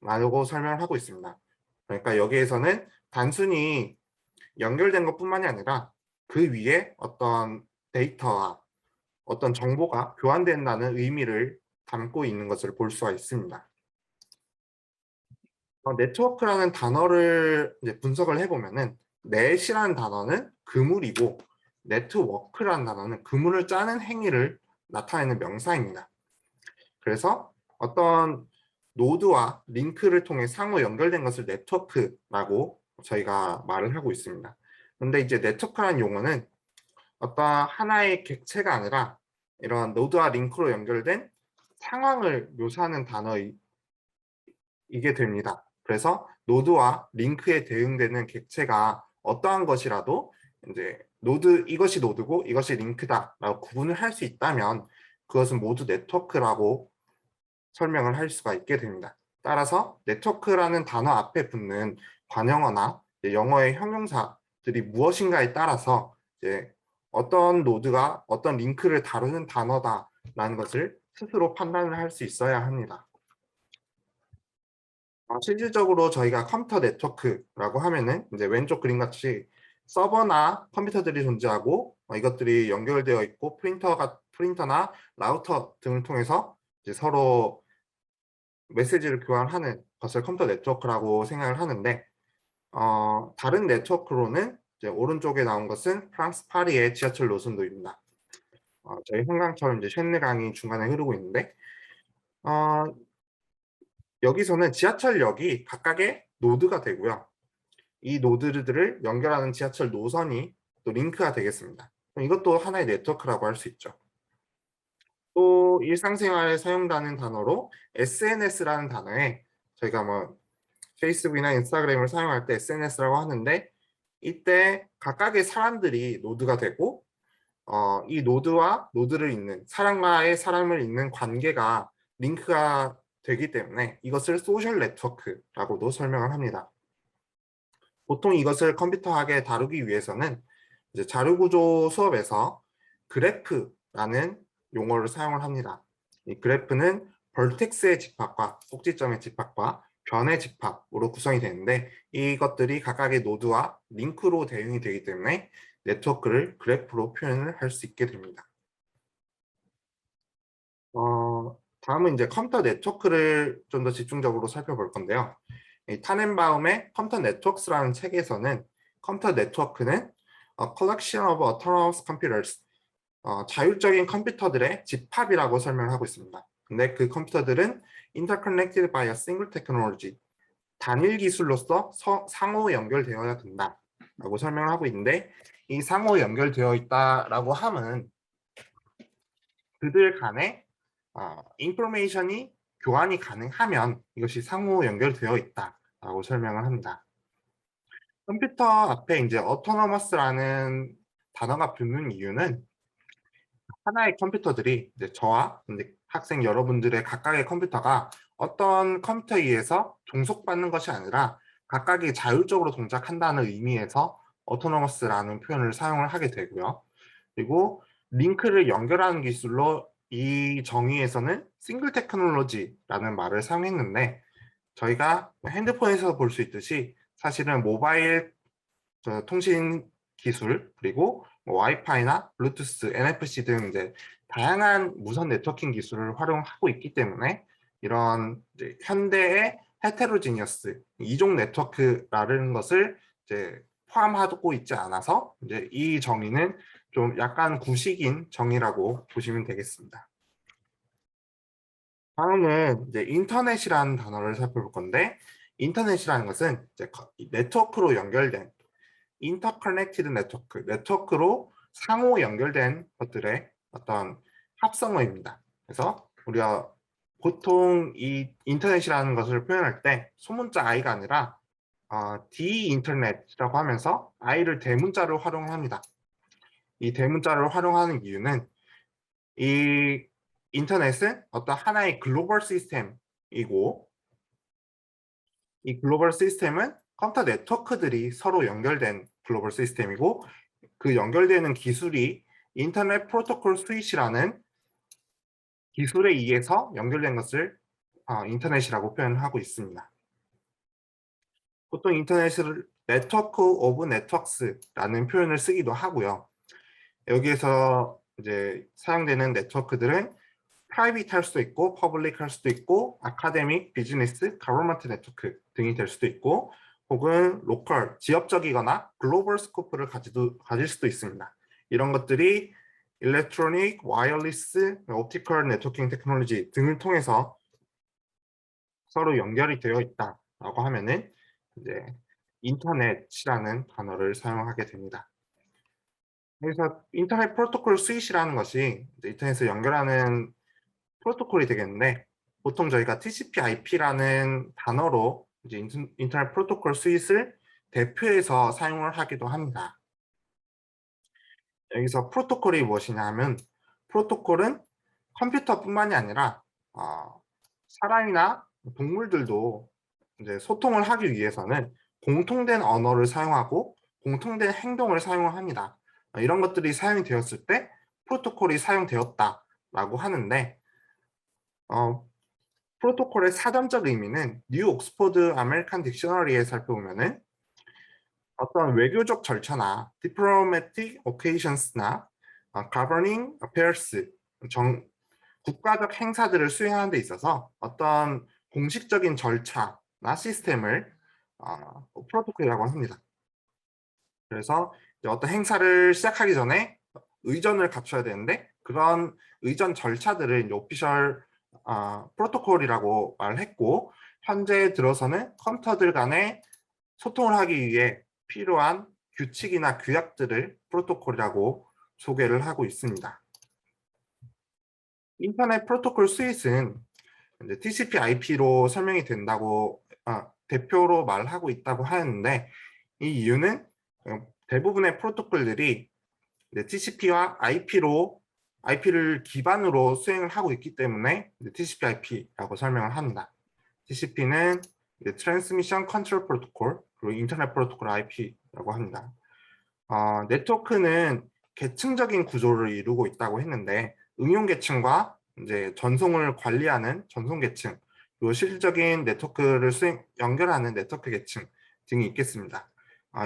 있다라고 설명을 하고 있습니다. 그러니까 여기에서는 단순히 연결된 것뿐만이 아니라 그 위에 어떤 데이터와 어떤 정보가 교환된다는 의미를 담고 있는 것을 볼 수가 있습니다. 네트워크라는 단어를 이제 분석을 해보면은 넷이라는 단어는 그물이고, 네트워크라는 단어는 그물을 짜는 행위를 나타내는 명사입니다. 그래서 어떤 노드와 링크를 통해 상호 연결된 것을 네트워크라고 저희가 말을 하고 있습니다. 그런데 이제 네트워크라는 용어는 어떤 하나의 객체가 아니라 이런 노드와 링크로 연결된 상황을 묘사하는 단어이게 됩니다. 그래서 노드와 링크에 대응되는 객체가 어떠한 것이라도 이제 이것이 노드고 이것이 링크다라고 구분을 할 수 있다면 그것은 모두 네트워크라고 설명을 할 수가 있게 됩니다. 따라서 네트워크라는 단어 앞에 붙는 관형어나 영어의 형용사들이 무엇인가에 따라서 이제 어떤 노드가 어떤 링크를 다루는 단어다라는 것을 스스로 판단을 할 수 있어야 합니다. 실질적으로 저희가 컴퓨터 네트워크라고 하면은 이제 왼쪽 그림같이 서버나 컴퓨터들이 존재하고 이것들이 연결되어 있고 프린터나 라우터 등을 통해서 이제 서로 메시지를 교환하는 것을 컴퓨터 네트워크라고 생각을 하는데 다른 네트워크로는 이제 오른쪽에 나온 것은 프랑스 파리의 지하철 노선도입니다. 저희 한강처럼 이제 쉔르강이 중간에 흐르고 있는데 어, 여기서는 지하철역이 각각의 노드가 되고요. 이 노드들을 연결하는 지하철 노선이 또 링크가 되겠습니다. 이것도 하나의 네트워크라고 할 수 있죠. 또 일상생활에 사용되는 단어로 SNS라는 단어에 저희가 뭐 페이스북이나 인스타그램을 사용할 때 SNS라고 하는데 이때 각각의 사람들이 노드가 되고 이 노드와 노드를 잇는 사람과의 사람을 잇는 관계가 링크가 되기 때문에 이것을 소셜 네트워크라고도 설명을 합니다. 보통 이것을 컴퓨터학에 다루기 위해서는 이제 자료구조 수업에서 그래프라는 용어를 사용을 합니다. 이 그래프는 벌텍스의 집합과 꼭지점의 집합과 변의 집합으로 구성이 되는데 이것들이 각각의 노드와 링크로 대응이 되기 때문에 네트워크를 그래프로 표현을 할 수 있게 됩니다. 다음은 이제 컴퓨터 네트워크를 좀 더 집중적으로 살펴볼 건데요. 이 타넨바움의 컴퓨터 네트워크스라는 책에서는 컴퓨터 네트워크는 A collection of autonomous computers, 자율적인 컴퓨터들의 집합이라고 설명을 하고 있습니다. 근데 그 컴퓨터들은 interconnected by a single technology, 단일 기술로서 상호 연결되어야 된다라고 설명을 하고 있는데 이 상호 연결되어 있다라고 함은 그들 간에 인포메이션이 교환이 가능하면 이것이 상호 연결되어 있다라고 설명을 합니다. 컴퓨터 앞에 이제 autonomous라는 단어가 붙는 이유는 하나의 컴퓨터들이 이제 저와 이제 학생 여러분들의 각각의 컴퓨터가 어떤 컴퓨터에 의해서 종속받는 것이 아니라 각각이 자율적으로 동작한다는 의미에서 autonomous라는 표현을 사용을 하게 되고요. 그리고 링크를 연결하는 기술로 이 정의에서는 싱글 테크놀로지라는 말을 사용했는데 저희가 핸드폰에서 볼 수 있듯이 사실은 모바일 통신 기술 그리고 뭐 와이파이나 블루투스, NFC 등 이제 다양한 무선 네트워킹 기술을 활용하고 있기 때문에 이런 이제 현대의 헤테로지니어스 이종 네트워크라는 것을 이제 포함하고 있지 않아서 이제 이 정의는 좀 약간 구식인 정의라고 보시면 되겠습니다. 다음은 이제 인터넷이라는 단어를 살펴볼 건데 인터넷이라는 것은 이제 네트워크로 연결된 인터커넥티드 네트워크, 네트워크로 상호 연결된 것들의 어떤 합성어입니다. 그래서 우리가 보통 이 인터넷이라는 것을 표현할 때 소문자 I가 아니라 D 인터넷이라고 하면서 I를 대문자로 활용합니다. 이 대문자를 활용하는 이유는 이 인터넷은 어떤 하나의 글로벌 시스템이고 이 글로벌 시스템은 컴퓨터 네트워크들이 서로 연결된 글로벌 시스템이고 그 연결되는 기술이 인터넷 프로토콜 스위치라는 기술에 의해서 연결된 것을 인터넷이라고 표현하고 있습니다. 보통 인터넷을 네트워크 오브 네트워크스라는 표현을 쓰기도 하고요. 여기에서 이제 사용되는 네트워크들은 프라이빗 할 수도 있고 퍼블릭 할 수도 있고 아카데믹, 비즈니스, 가버먼트 네트워크 등이 될 수도 있고 혹은 로컬, 지역적이거나 글로벌 스코프를 가질 수도 있습니다. 이런 것들이 일렉트로닉, 와이어리스, 옵티컬 네트워킹 테크놀로지 등을 통해서 서로 연결이 되어 있다라고 하면은 이제 인터넷이라는 단어를 사용하게 됩니다. 그래서 인터넷 프로토콜 스위치라는 것이 인터넷을 연결하는 프로토콜이 되겠는데 보통 저희가 TCP/IP라는 단어로 이제 인터넷 프로토콜 스윗을 대표해서 사용을 하기도 합니다. 여기서 프로토콜이 무엇이냐 하면 프로토콜은 컴퓨터뿐만이 아니라 사람이나 동물들도 이제 소통을 하기 위해서는 공통된 언어를 사용하고 공통된 행동을 사용합니다. 이런 것들이 사용이 되었을 때 프로토콜이 사용되었다라고 하는데, 어, 프로토콜의 사전적 의미는 뉴 옥스포드 아메리칸 딕셔너리에 살펴보면은 어떤 외교적 절차나 diplomatic occasions나 governing affairs, 국가적 행사들을 수행하는 데 있어서 어떤 공식적인 절차나 시스템을 프로토콜이라고 합니다. 그래서 이제 어떤 행사를 시작하기 전에 의전을 갖춰야 되는데, 그런 의전 절차들을 이제 오피셜 프로토콜이라고 말했고, 현재 들어서는 컴퓨터들 간에 소통을 하기 위해 필요한 규칙이나 규약들을 프로토콜이라고 소개를 하고 있습니다. 인터넷 프로토콜 스윗은 이제 TCP/IP로 설명이 된다고 대표로 말하고 있다고 하는데, 이 이유는 대부분의 프로토콜들이 TCP와 IP를 기반으로 수행을 하고 있기 때문에 TCP/IP라고 설명을 합니다. TCP는 Transmission Control Protocol, 그리고 인터넷 프로토콜 IP라고 합니다. 네트워크는 계층적인 구조를 이루고 있다고 했는데, 응용 계층과 이제 전송을 관리하는 전송 계층, 그리고 실질적인 네트워크를 연결하는 네트워크 계층 등이 있겠습니다.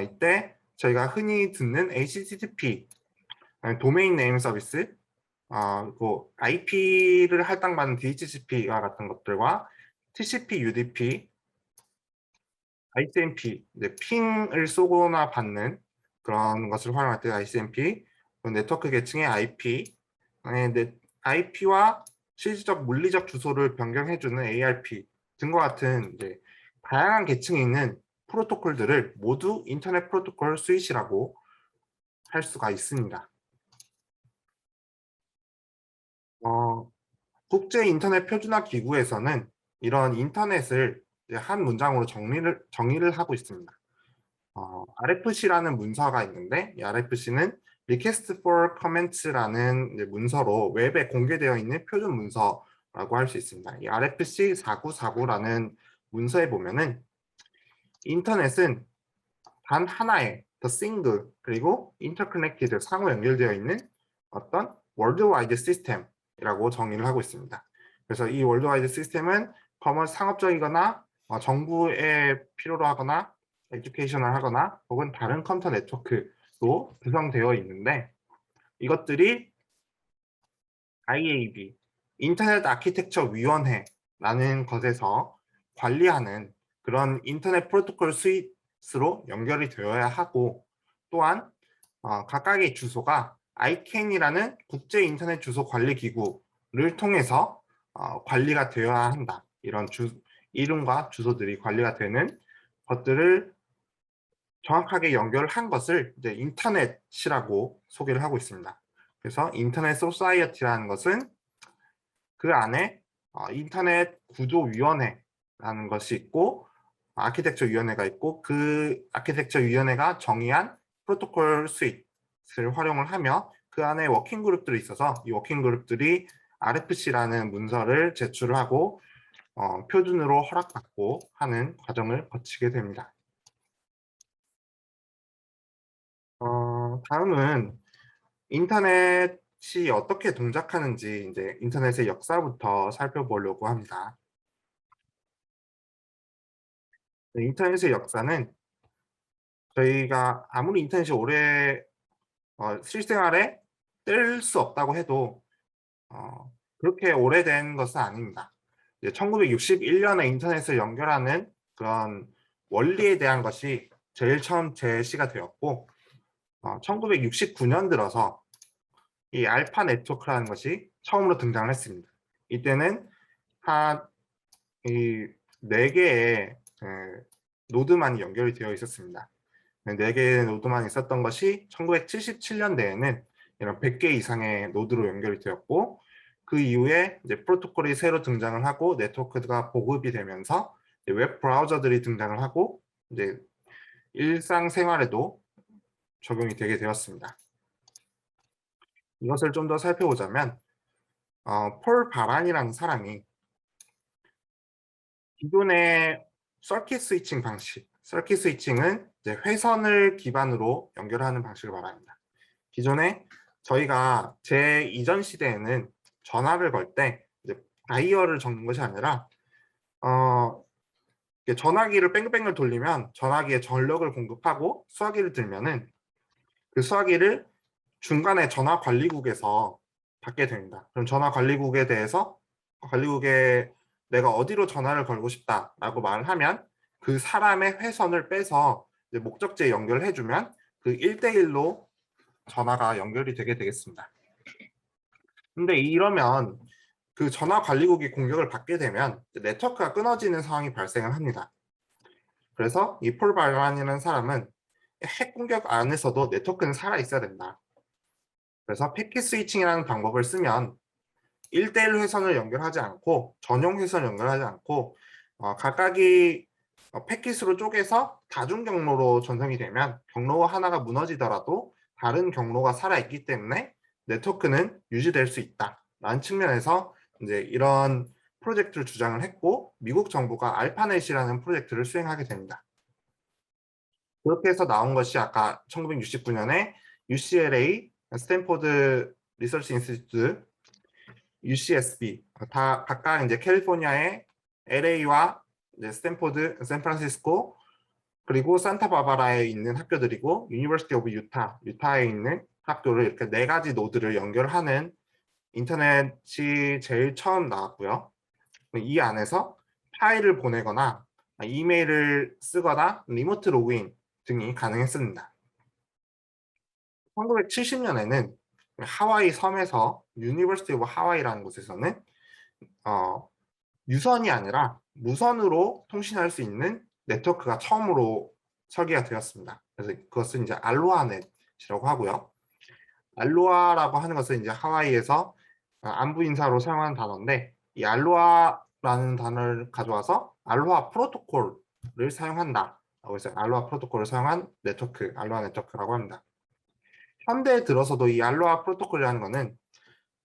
이때 저희가 흔히 듣는 HTTP, 도메인 네임 서비스, 그리고 IP를 할당받는 DHCP와 같은 것들과 TCP, UDP, ICMP, 이제 핑을 쏘거나 받는 그런 것을 활용할 때 ICMP, 네트워크 계층의 IP, IP와 실질적 물리적 주소를 변경해주는 ARP 등과 같은 이제 다양한 계층이 있는 프로토콜들을 모두 인터넷 프로토콜 스윗이라고 할 수가 있습니다. 국제 인터넷 표준화 기구에서는 이런 인터넷을 한 문장으로 정의를 하고 있습니다. RFC라는 문서가 있는데, 이 RFC는 Request for Comments라는 문서로 웹에 공개되어 있는 표준 문서라고 할 수 있습니다. 이 RFC 4949라는 문서에 보면은 인터넷은 단 하나의 The Single, 그리고 Interconnected, 상호 연결되어 있는 어떤 월드와이드 시스템이라고 정의를 하고 있습니다. 그래서 이 월드와이드 시스템은 상업적이거나 정부에 필요로 하거나 에듀케이션을 하거나 혹은 다른 컴퓨터 네트워크로 구성되어 있는데, 이것들이 IAB, 인터넷 아키텍처 위원회라는 것에서 관리하는 그런 인터넷 프로토콜 스윗으로 연결이 되어야 하고, 또한 각각의 주소가 ICANN이라는 국제 인터넷 주소 관리 기구를 통해서 관리가 되어야 한다. 이런 이름과 주소들이 관리가 되는 것들을 정확하게 연결한 것을 이제 인터넷이라고 소개를 하고 있습니다. 그래서 인터넷 소사이어티라는 것은 그 안에 인터넷 구조위원회라는 것이 있고, 아키텍처 위원회가 있고, 그 아키텍처 위원회가 정의한 프로토콜 스윗을 활용을 하며 그 안에 워킹 그룹들이 있어서 이 워킹 그룹들이 RFC라는 문서를 제출을 하고 표준으로 허락받고 하는 과정을 거치게 됩니다. 다음은 인터넷이 어떻게 동작하는지 이제 인터넷의 역사부터 살펴보려고 합니다. 인터넷의 역사는 저희가 아무리 인터넷이 오래 실생활에 뗄 수 없다고 해도 그렇게 오래된 것은 아닙니다. 1961년에 인터넷을 연결하는 그런 원리에 대한 것이 제일 처음 제시가 되었고, 1969년 들어서 이 알파 네트워크라는 것이 처음으로 등장을 했습니다. 이때는 한 이 4개의 노드만이 연결이 되어 있었습니다. 4개의 노드만 있었던 것이 1977년대에는 이런 100개 이상의 노드로 연결이 되었고, 그 이후에 이제 프로토콜이 새로 등장을 하고 네트워크가 보급이 되면서 웹 브라우저들이 등장을 하고 이제 일상생활에도 적용이 되게 되었습니다. 이것을 좀 더 살펴보자면 폴 바란이라는 사람이 기존의 서킷 스위칭 방식, 서킷 스위칭은 이제 회선을 기반으로 연결하는 방식을 말합니다. 기존에 저희가 제 이전 시대에는 전화를 걸 때 다이얼을 적는 것이 아니라 전화기를 뺑글뺑글 돌리면 전화기에 전력을 공급하고 수화기를 들면은 그 수화기를 중간에 전화 관리국에서 받게 됩니다. 그럼 전화 관리국에 대해서 관리국에 내가 어디로 전화를 걸고 싶다라고 말을 하면 그 사람의 회선을 빼서 이제 목적지에 연결을 해주면 그 1대1로 전화가 연결이 되게 되겠습니다. 근데 이러면 그 전화 관리국이 공격을 받게 되면 네트워크가 끊어지는 상황이 발생을 합니다. 그래서 이 폴 바이런이라는 사람은 핵 공격 안에서도 네트워크는 살아 있어야 된다. 그래서 패킷 스위칭이라는 방법을 쓰면 1대1 회선을 연결하지 않고 전용 회선을 연결하지 않고 각각이 패킷으로 쪼개서 다중 경로로 전송이 되면 경로 하나가 무너지더라도 다른 경로가 살아있기 때문에 네트워크는 유지될 수 있다라는 측면에서 이제 이런 프로젝트를 주장을 했고 미국 정부가 알파넷이라는 프로젝트를 수행하게 됩니다. 그렇게 해서 나온 것이 아까 1969년에 UCLA, 스탠포드 리서치 인스티튜트, UCSB 다 각각 이제 캘리포니아의 LA와 이제 스탠포드, 샌프란시스코 그리고 산타바바라에 있는 학교들이고 유니버시티 오브 유타에 있는 학교를 이렇게 4가지 노드를 연결하는 인터넷이 제일 처음 나왔고요. 이 안에서 파일을 보내거나 이메일을 쓰거나 리모트 로그인 등이 가능했습니다. 1970년에는 하와이 섬에서 유니버시티 오브 하와이라는 곳에서는 유선이 아니라 무선으로 통신할 수 있는 네트워크가 처음으로 설계가 되었습니다. 그래서 그것은 이제 알로하넷이라고 하고요. 알로하라고 하는 것은 이제 하와이에서 안부 인사로 사용하는 단어인데 이 알로하라는 단어를 가져와서 알로하 프로토콜을 사용한다. 라고 해서 알로하 프로토콜을 사용한 네트워크, 알로하 네트워크라고 합니다. 현대에 들어서도 이 알로하 프로토콜이라는 것은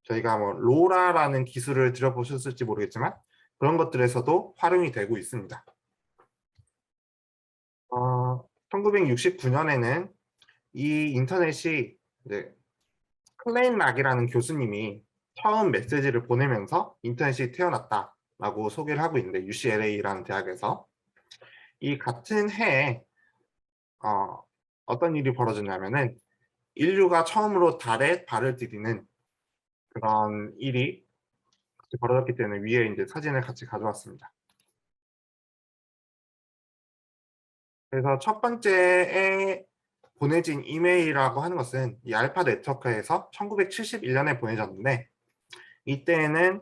저희가 뭐 로라라는 기술을 들어보셨을지 모르겠지만 그런 것들에서도 활용이 되고 있습니다. 1969년에는 이 인터넷이 이제 클레인 락이라는 교수님이 처음 메시지를 보내면서 인터넷이 태어났다라고 소개를 하고 있는데 UCLA라는 대학에서 이 같은 해에 어떤 일이 벌어졌냐면은 인류가 처음으로 달에 발을 디디는 그런 일이 벌어졌기 때문에 위에 이제 사진을 같이 가져왔습니다. 그래서 첫 번째에 보내진 이메일이라고 하는 것은 이 알파 네트워크에서 1971년에 보내졌는데 이때는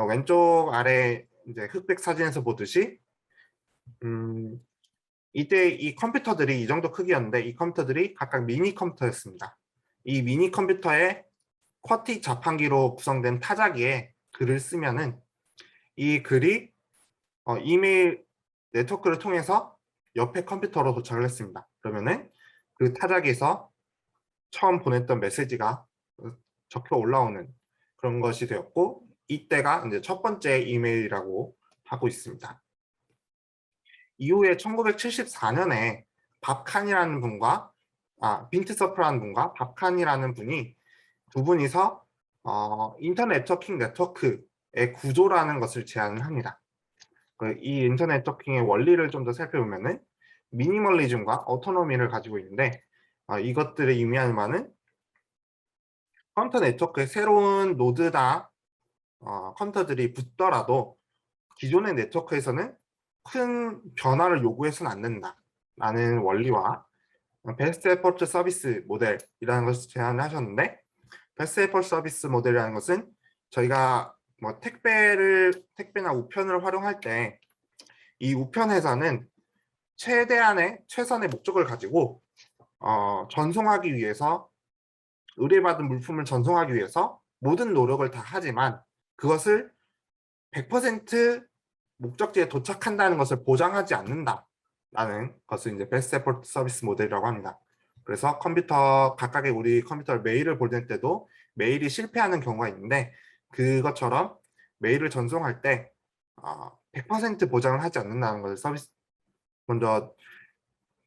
왼쪽 아래 이제 흑백 사진에서 보듯이 이때 이 컴퓨터들이 이 정도 크기였는데 이 컴퓨터들이 각각 미니 컴퓨터였습니다. 이 미니 컴퓨터에 쿼티 자판기로 구성된 타자기에 글을 쓰면은 이 글이 이메일 네트워크를 통해서 옆에 컴퓨터로 도착을 했습니다. 그러면은 그 타자기에서 처음 보냈던 메시지가 적혀 올라오는 그런 것이 되었고 이때가 이제 첫 번째 이메일이라고 하고 있습니다. 이후에 1974년에 밥칸이라는 분과 빈트 서프라는 분과 밥칸이라는 분이 두 분이서 인터넷 네트워킹 네트워크의 구조라는 것을 제안을 합니다. 이 인터넷 네트워킹의 원리를 좀 더 살펴보면은 미니멀리즘과 오토노미를 가지고 있는데 이것들의 의미하는 바는 컴퓨터 네트워크에 새로운 노드나 컴퓨터들이 붙더라도 기존의 네트워크에서는 큰 변화를 요구해서는 안 된다라는 원리와 베스트 에퍼트 서비스 모델이라는 것을 제안을 하셨는데 베스트 에퍼트 서비스 모델이라는 것은 저희가 뭐 택배나 우편을 활용할 때 이 우편 회사는 최선의 목적을 가지고 전송하기 위해서 의뢰받은 물품을 전송하기 위해서 모든 노력을 다 하지만 그것을 100% 목적지에 도착한다는 것을 보장하지 않는다라는 것을 이제 베스트 에퍼트 서비스 모델이라고 합니다. 그래서 각각의 우리 컴퓨터 메일을 보낼 때도 메일이 실패하는 경우가 있는데 그것처럼 메일을 전송할 때 100% 보장을 하지 않는다는 것을 서비스 먼저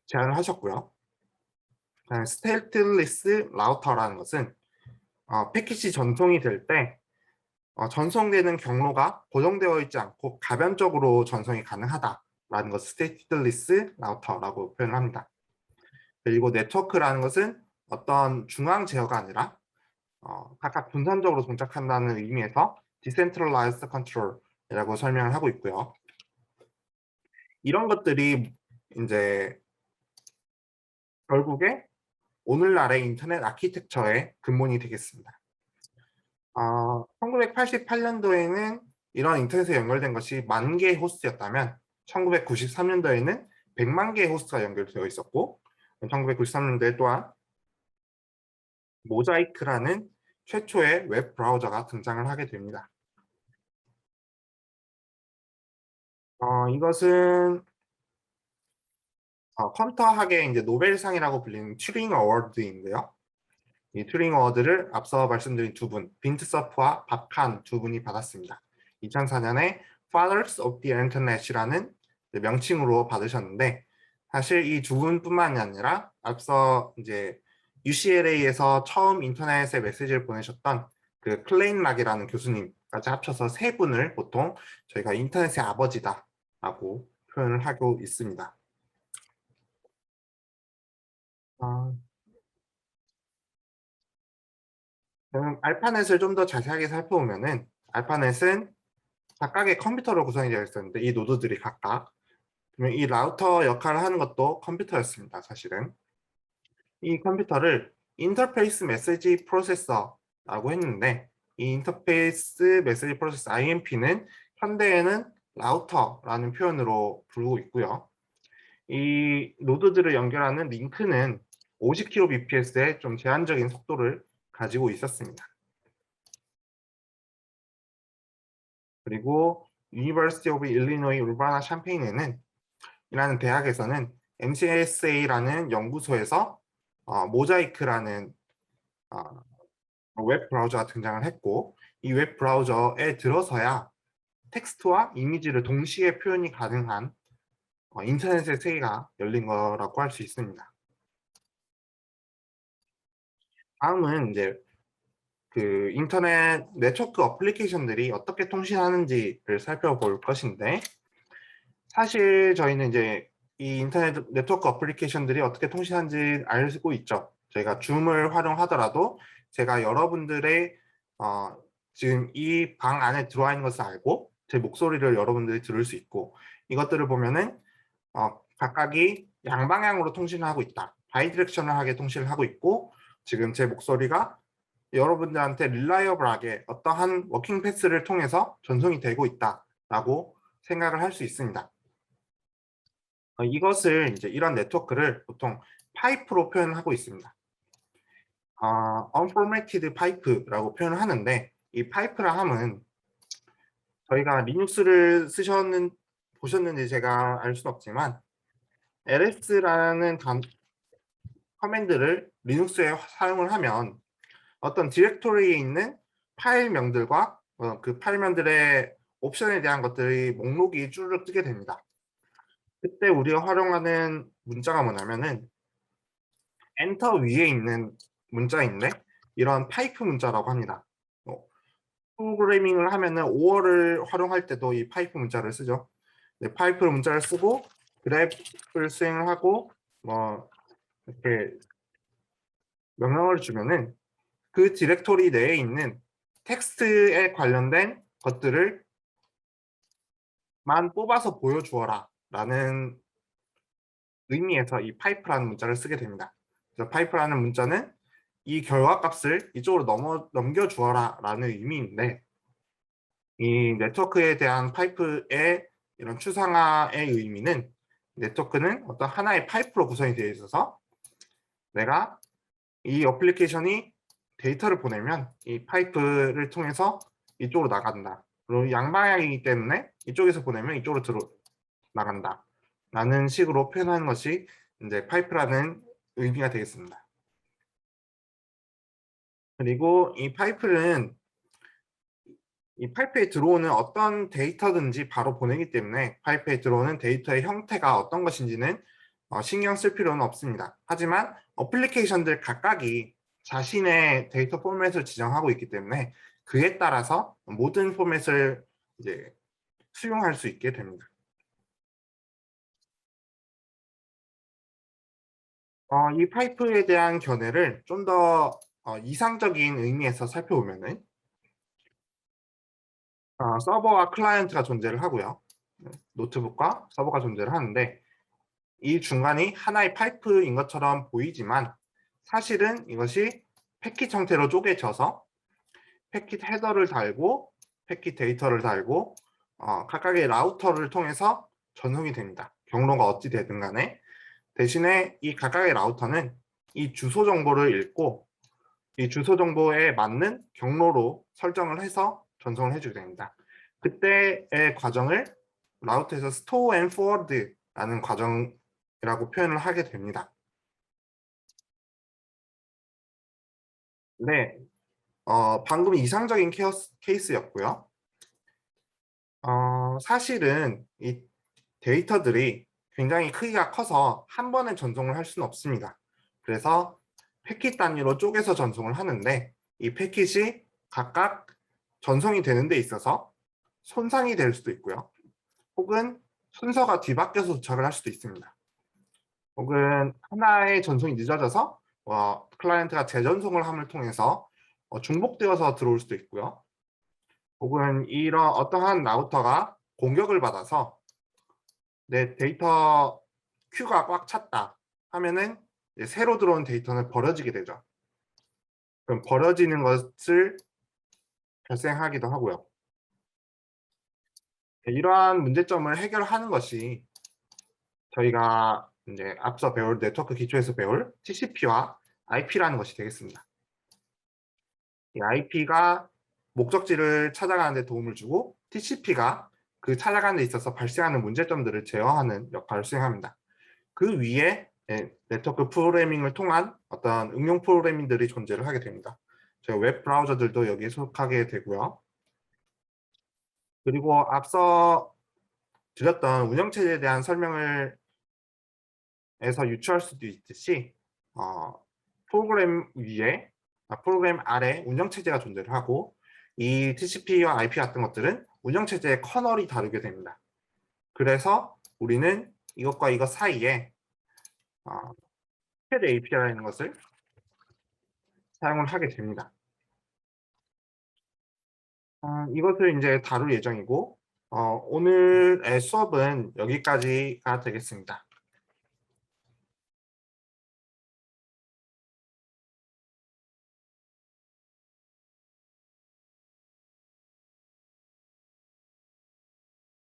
제안을 하셨고요. 스테이틀리스 라우터라는 것은 패킷이 전송이 될 때 전송되는 경로가 고정되어 있지 않고 가변적으로 전송이 가능하다라는 것을 스테이틀리스 라우터라고 표현을 합니다. 그리고 네트워크라는 것은 어떤 중앙 제어가 아니라 각각 분산적으로 동작한다는 의미에서 Decentralized Control이라고 설명을 하고 있고요. 이런 것들이 이제 결국에 오늘날의 인터넷 아키텍처의 근본이 되겠습니다. 1988년도에는 이런 인터넷에 연결된 것이 10,000개의 호스트였다면 1993년도에는 100만 개의 호스트가 연결되어 있었고 1993년도에 또한 모자이크라는 최초의 웹 브라우저가 등장을 하게 됩니다. 이것은 컴퓨터학의 이제 노벨상이라고 불리는 튜링 어워드인데요. 이 튜링 어워드를 앞서 말씀드린 두 분, 빈트 서프와 밥 칸 두 분이 받았습니다. 2004년에 Fathers of the Internet이라는 명칭으로 받으셨는데 사실 이 두 분뿐만이 아니라 앞서 이제 UCLA에서 처음 인터넷에 메시지를 보내셨던 그 클레인 락이라는 교수님까지 합쳐서 세 분을 보통 저희가 인터넷의 아버지다라고 표현을 하고 있습니다. 그럼 알파넷을 좀 더 자세하게 살펴보면은 알파넷은 각각의 컴퓨터로 구성이 되어 있었는데 이 노드들이 각각 그러면 이 라우터 역할을 하는 것도 컴퓨터였습니다. 사실은 이 컴퓨터를 인터페이스 메시지 프로세서라고 했는데 이 인터페이스 메시지 프로세서 IMP는 현대에는 라우터라는 표현으로 부르고 있고요. 이 노드들을 연결하는 링크는 50kbps의 좀 제한적인 속도를 가지고 있었습니다. 그리고 University of Illinois 우르바나-샴페인에는 이라는 대학에서는 MCSA라는 연구소에서 모자이크라는 웹 브라우저가 등장을 했고 이 웹 브라우저에 들어서야 텍스트와 이미지를 동시에 표현이 가능한 인터넷의 세계가 열린 거라고 할 수 있습니다. 다음은 이제 그 인터넷 네트워크 어플리케이션들이 어떻게 통신하는지를 살펴볼 것인데 사실 저희는 이제 이 인터넷 네트워크 어플리케이션들이 어떻게 통신하는지 알고 있죠. 저희가 줌을 활용하더라도 제가 여러분들의 지금 이 방 안에 들어와 있는 것을 알고 제 목소리를 여러분들이 들을 수 있고 이것들을 보면은 각각이 양방향으로 통신을 하고 있다. 바이디렉셔널하게 통신을 하고 있고 지금 제 목소리가 여러분들한테 릴라이어블하게 어떠한 워킹 패스를 통해서 전송이 되고 있다라고 생각을 할 수 있습니다. 이것을 이제 이런 네트워크를 보통 파이프로 표현하고 있습니다. unformatted pipe라고 표현을 하는데 이 파이프라 함은 저희가 리눅스를 보셨는지 제가 알 수는 없지만 ls라는 커맨드를 리눅스에 사용을 하면 어떤 디렉토리에 있는 파일명들과 그 파일명들의 옵션에 대한 것들이 목록이 쭈르륵 뜨게 됩니다. 그때 우리가 활용하는 문자가 뭐냐면은 엔터 위에 있는 문자인데 이런 파이프 문자라고 합니다. 프로그래밍을 하면은 5어를 활용할 때도 이 파이프 문자를 쓰죠. 파이프 문자를 쓰고 그래프를 수행을 하고 뭐 이렇게 명령을 주면은 그 디렉토리 내에 있는 텍스트에 관련된 것들을 만 뽑아서 보여주어라 라는 의미에서 이 파이프라는 문자를 쓰게 됩니다. 그래서 파이프라는 문자는 이 결과값을 이쪽으로 넘겨주어라 라는 의미인데 이 네트워크에 대한 파이프의 이런 추상화의 의미는 네트워크는 어떤 하나의 파이프로 구성이 되어 있어서 내가 이 어플리케이션이 데이터를 보내면 이 파이프를 통해서 이쪽으로 나간다. 그리고 양방향이기 때문에 이쪽에서 보내면 이쪽으로 나간다. 라는 식으로 표현하는 것이 이제 파이프라는 의미가 되겠습니다. 그리고 이 파이프는 이 파이프에 들어오는 어떤 데이터든지 바로 보내기 때문에 파이프에 들어오는 데이터의 형태가 어떤 것인지는 신경 쓸 필요는 없습니다. 하지만 어플리케이션들 각각이 자신의 데이터 포맷을 지정하고 있기 때문에 그에 따라서 모든 포맷을 이제 수용할 수 있게 됩니다. 이 파이프에 대한 견해를 좀 더 이상적인 의미에서 살펴보면은 서버와 클라이언트가 존재를 하고요. 노트북과 서버가 존재를 하는데 이 중간이 하나의 파이프인 것처럼 보이지만 사실은 이것이 패킷 형태로 쪼개져서 패킷 헤더를 달고 패킷 데이터를 달고 각각의 라우터를 통해서 전송이 됩니다. 경로가 어찌 되든 간에. 대신에 이 각각의 라우터는 이 주소 정보를 읽고 이 주소 정보에 맞는 경로로 설정을 해서 전송을 해주게 됩니다. 그때의 과정을 라우터에서 store and forward라는 과정이라고 표현을 하게 됩니다. 네, 방금 이상적인 케이스였고요. 사실은 이 데이터들이 굉장히 크기가 커서 한 번에 전송을 할 수는 없습니다. 그래서 패킷 단위로 쪼개서 전송을 하는데 이 패킷이 각각 전송이 되는 데 있어서 손상이 될 수도 있고요. 혹은 순서가 뒤바뀌어서 도착을 할 수도 있습니다. 혹은 하나의 전송이 늦어져서 클라이언트가 재전송을 함을 통해서 중복되어서 들어올 수도 있고요. 혹은 이런 어떠한 라우터가 공격을 받아서 내 데이터 큐가 꽉 찼다 하면은 새로 들어온 데이터는 버려지게 되죠. 그럼 버려지는 것을 발생하기도 하고요. 이러한 문제점을 해결하는 것이 저희가 이제 앞서 배울 네트워크 기초에서 배울 TCP와 IP라는 것이 되겠습니다. 이 IP가 목적지를 찾아가는 데 도움을 주고 TCP가 그 찾아가는 데 있어서 발생하는 문제점들을 제어하는 역할을 수행합니다. 그 위에 네트워크 프로그래밍을 통한 어떤 응용 프로그래밍들이 존재를 하게 됩니다. 저희 웹 브라우저들도 여기에 속하게 되고요. 그리고 앞서 드렸던 운영체제에 대한 설명을 에서 유추할 수도 있듯이 프로그램 위에 프로그램 아래 운영체제가 존재를 하고 이 TCP와 IP 같은 것들은 운영체제의 커널이 다르게 됩니다. 그래서 우리는 이것과 이것 사이에 shared API라는 것을 사용을 하게 됩니다. 이것을 이제 다룰 예정이고 오늘의 수업은 여기까지가 되겠습니다.